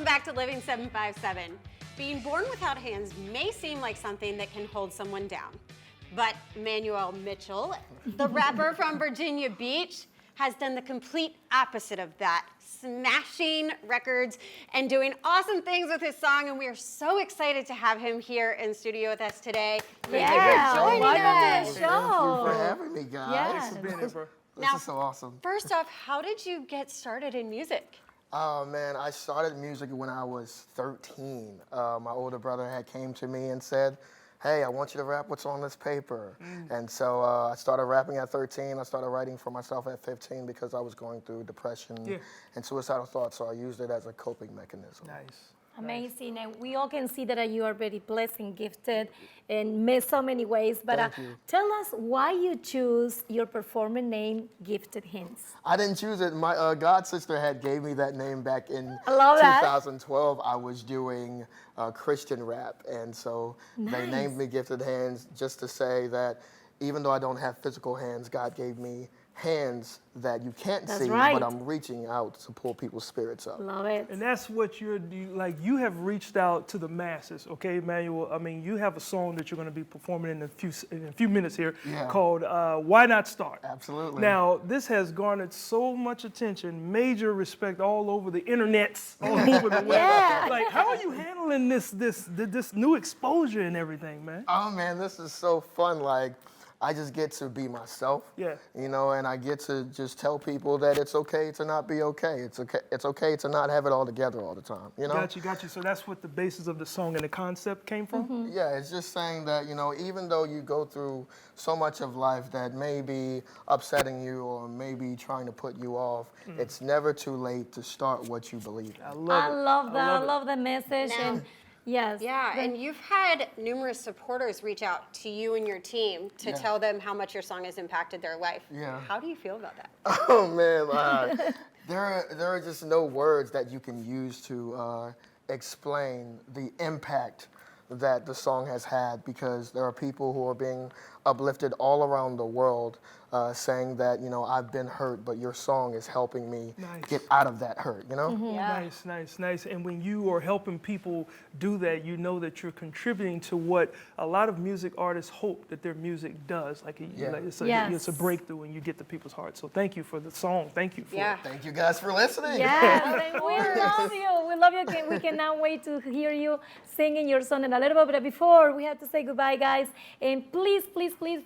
Welcome back to Living 757. Being born without hands may seem like something that can hold someone down, but Manuel Mitchell, the rapper from Virginia Beach, has done the complete opposite of that, smashing records and doing awesome things with his song, and we are so excited to have him here in studio with us today. Thank you for joining us. Thank you for having me, guys. Yes. Thanks for being here, bro. This Now, is so awesome. First off, how did you get started in music? Oh man, I started music when I was 13. My older brother had came to me and said, "Hey, I want you to rap what's on this paper." And so I started rapping at 13. I started writing for myself at 15 because I was going through depression and suicidal thoughts. So I used it as a coping mechanism. Nice. Amazing, and we all can see that you are very blessed and gifted in so many ways. But tell us why you choose your performance name, Gifted Hands. I didn't choose it. My god sister had gave me that name back in I love that. 2012. I was doing Christian rap, and so they named me Gifted Hands just to say that even though I don't have physical hands, God gave me hands that you can't see, but I'm reaching out to pull people's spirits up. Love it. And that's what like. You have reached out to the masses, okay, Emmanuel? I mean, you have a song that you're going to be performing in a few minutes here called "Why Not Start." Absolutely. Now, this has garnered so much attention, major respect all over the internets, all over the web. Like, how are you handling this new exposure and everything, man? Oh man, this is so fun. Like, I just get to be myself, you know, and I get to just tell people that it's okay to not be okay. It's okay to not have it all together all the time, you know? Got you. So that's what the basis of the song and the concept came from? Yeah, it's just saying that, you know, even though you go through so much of life that may be upsetting you or maybe trying to put you off, it's never too late to start what you believe in. I love that. I love the message. Now, yes. Yeah, and you've had numerous supporters reach out to you and your team to tell them how much your song has impacted their life. Yeah. How do you feel about that? Oh man, there are just no words that you can use to explain the impact that the song has had, because there are people who are being uplifted all around the world saying that, you know, I've been hurt, but your song is helping me get out of that hurt, you know? Nice. And when you are helping people do that, you know that you're contributing to what a lot of music artists hope that their music does. Like, it's a breakthrough and you get to people's hearts. So thank you for the song. Thank you for it. Thank you guys for listening. Yes, we love you. We love you. We cannot wait to hear you singing your song in a little bit. But before, we have to say goodbye, guys. And please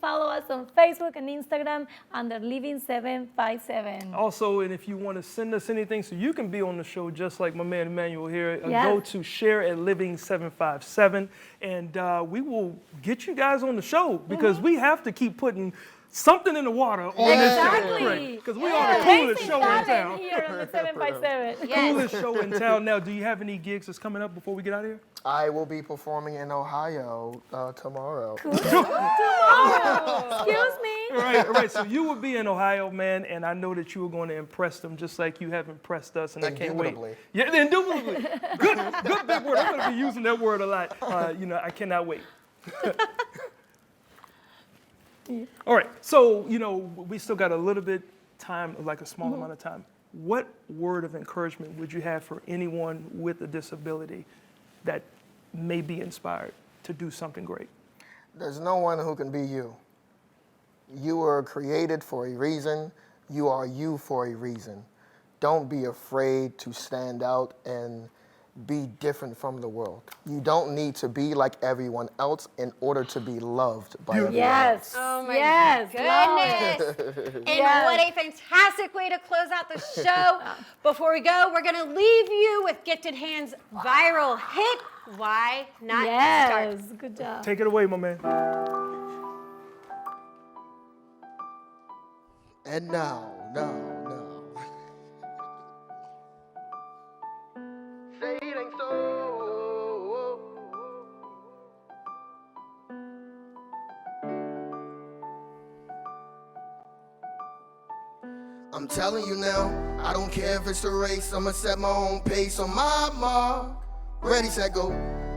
follow us on Facebook and Instagram under Living 757. Also, and if you want to send us anything so you can be on the show just like my man Emmanuel here, go to share at Living 757, and we will get you guys on the show, because we have to keep putting something in the water on this show. Because we are the coolest show in town. Here on the 757. Coolest show in town. Now, do you have any gigs that's coming up before we get out of here? I will be performing in Ohio tomorrow. Cool. Tomorrow. Excuse me. Right. So you will be in Ohio, man, and I know that you are going to impress them just like you have impressed us, and I can't wait. Yeah, indubitably. Good big word. I'm going to be using that word a lot. I cannot wait. All right, so, we still got a little bit time, like a small amount of time. What word of encouragement would you have for anyone with a disability that may be inspired to do something great? There's no one who can be you. You were created for a reason. You are you for a reason. Don't be afraid to stand out and be different from the world. You don't need to be like everyone else in order to be loved by everyone else. Oh my goodness. And what a fantastic way to close out the show. Before we go, we're going to leave you with Gifted Hands' viral hit, Why Not Start. Good job. Take it away, my man. And now, say it ain't so. I'm telling you now, I don't care if it's a race, I'ma set my own pace on my mark. Ready, set, go.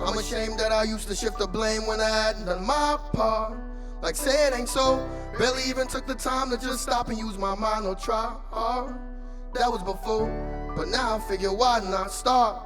I'm ashamed that I used to shift the blame when I hadn't done my part. Like, say it ain't so. Barely even took the time to just stop and use my mind or try hard. That was before, but now I figure why not start?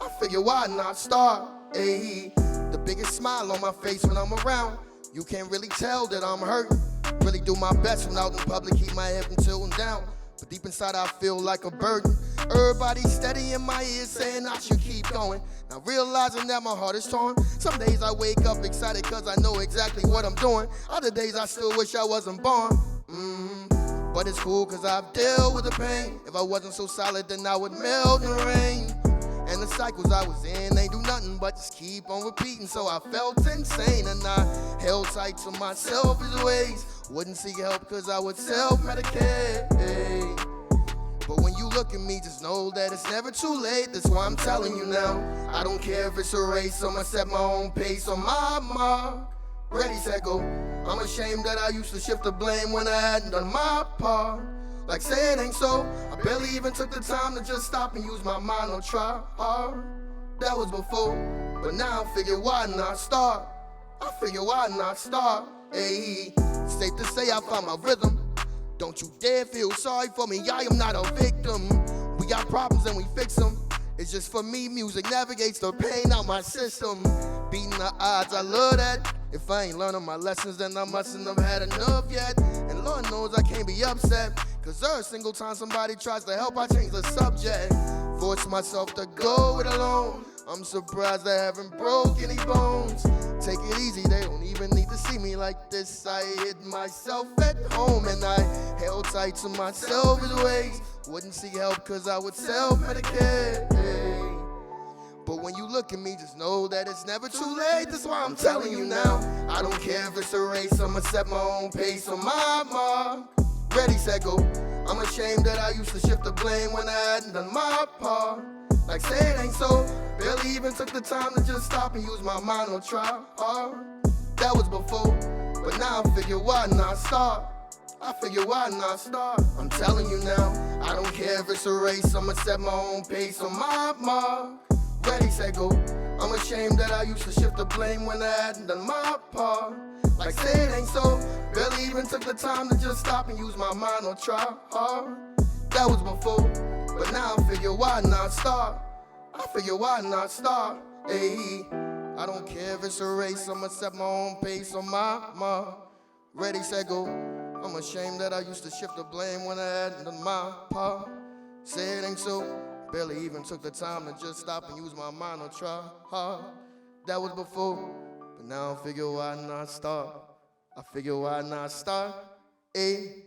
I figure why not start? Ayy, the biggest smile on my face when I'm around. You can't really tell that I'm hurt. Really do my best when out in public, keep my head until I'm down. But deep inside I feel like a burden. Everybody steady in my ears saying I should keep going. Now realizing that my heart is torn. Some days I wake up excited cause I know exactly what I'm doing. Other days I still wish I wasn't born. But it's cool cause I've dealt with the pain. If I wasn't so solid then I would melt in the rain. And the cycles I was in ain't do nothing but just keep on repeating. So I felt insane and I held tight to my selfish ways. Wouldn't seek help cause I would self-medicate. But when you look at me, just know that it's never too late. That's why I'm telling you now. I don't care if it's a race, I'ma set my own pace on my mark. Ready, set, go. I'm ashamed that I used to shift the blame when I hadn't done my part. Like say it ain't so. I barely even took the time to just stop and use my mind or try hard. That was before, but now I figure why not start? I figure why not start? Ayy, safe to say I found my rhythm. Don't you dare feel sorry for me, I am not a victim. We got problems and we fix them. It's just for me, music navigates the pain out my system. Beating the odds, I love that. If I ain't learning my lessons, then I mustn't have had enough yet. And Lord knows I can't be upset, cause every single time somebody tries to help, I change the subject. Force myself to go it alone. I'm surprised I haven't broke any bones. Take it easy, they don't even need to see me like this. I hid myself at home and I held tight to my selfish ways. Wouldn't seek help cause I would self-medicate. But when you look at me, just know that it's never too late. That's why I'm telling you now. I don't care if it's a race, I'ma set my own pace on my mark. Ready, set, go. I'm ashamed that I used to shift the blame when I hadn't done my part. Like say it ain't so. Barely even took the time to just stop and use my mind or try hard. That was before, but now I figure why not start? I figure why not start? I'm telling you now. I don't care if it's a race, I'ma set my own pace on my mark. Ready, set, go. I'm ashamed that I used to shift the blame when I hadn't done my part. Like say it ain't so. Barely even took the time to just stop and use my mind or try hard. That was before, but now I figure why not start? I figure why not start? Ayy, I don't care if it's a race, I'ma set my own pace on my mark. Ready, set, go. I'm ashamed that I used to shift the blame when I hadn't done my part. Say it ain't so. Barely even took the time to just stop and use my mind or try hard. That was before, but now I figure why not start? I figure why not start? Ayy.